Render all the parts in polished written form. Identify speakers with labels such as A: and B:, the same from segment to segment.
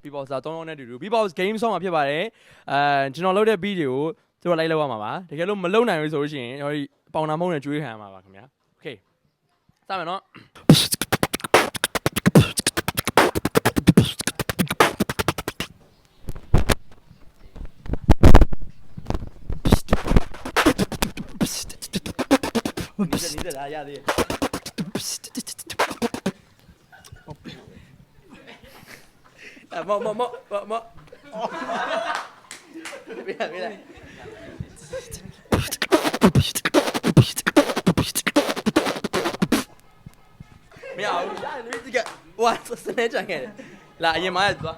A: Beatbox 3ယောက်နဲ့တူတူ Beatbox game song မှာဖြစ်ပါတယ်ကျွန်တော်လုပ်တဲ့ beat တွေကိုသူတို့လိုက်လောက်ရမှာပါတကယ်လို့မလုပ်နိုင်ဘူးဆိုလို့ရှိရင်ဟိုပေါင်နာမုံနဲ့ကျွေးခံရမှာပါခင်ဗျာ Okay စမယ်နော်你在哪压的？啊，冇，别来。没有，这个哇，这是哪种的？来，爷妈呀，走。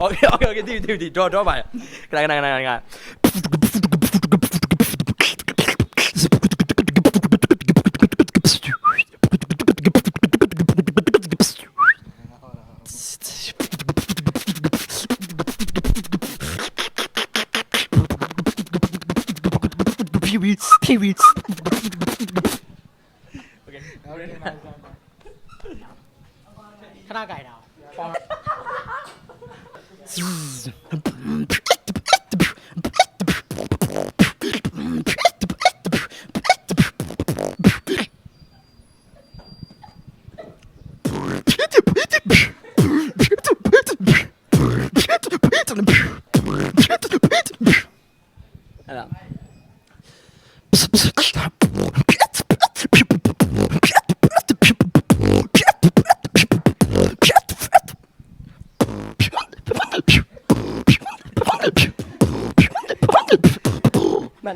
A: Okay, 對，draw 埋，嚟，
B: ခဏကြိုက်တာ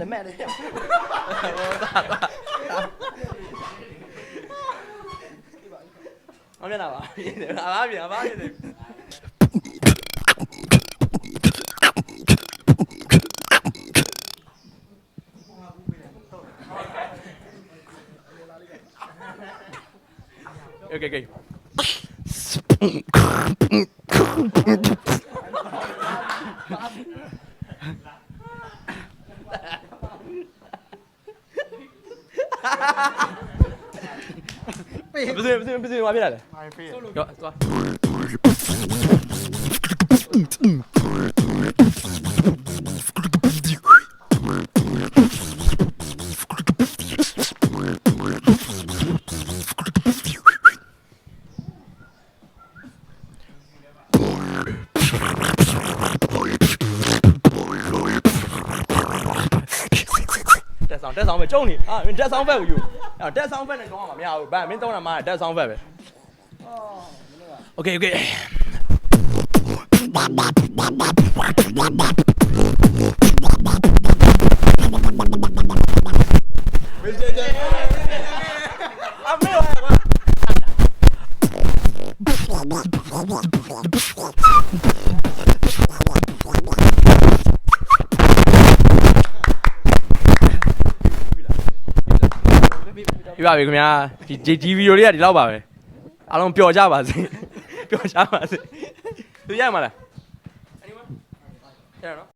B: 慢點我見到吧，阿爸，Okay. 不是，我變嚟。走。တက်ဆောင်ပဲကျုံနေမင်းတက်ဆောင်ဘက်ကိုယူတက်ဆောင်ဘက်နဲ့ကောင်းမှာမရဘူးဗာမင်းတောင်းတာမှာတက်ဆောင်ဘက်ပဲOkay ပြပါပြီခင်ဗျာဒီဗီဒီယိုလေးကဒီလောက်ပါပဲအားလုံးပျော်ကြပါစေသူရမှာလားအဲ့ဒီမှာရနော်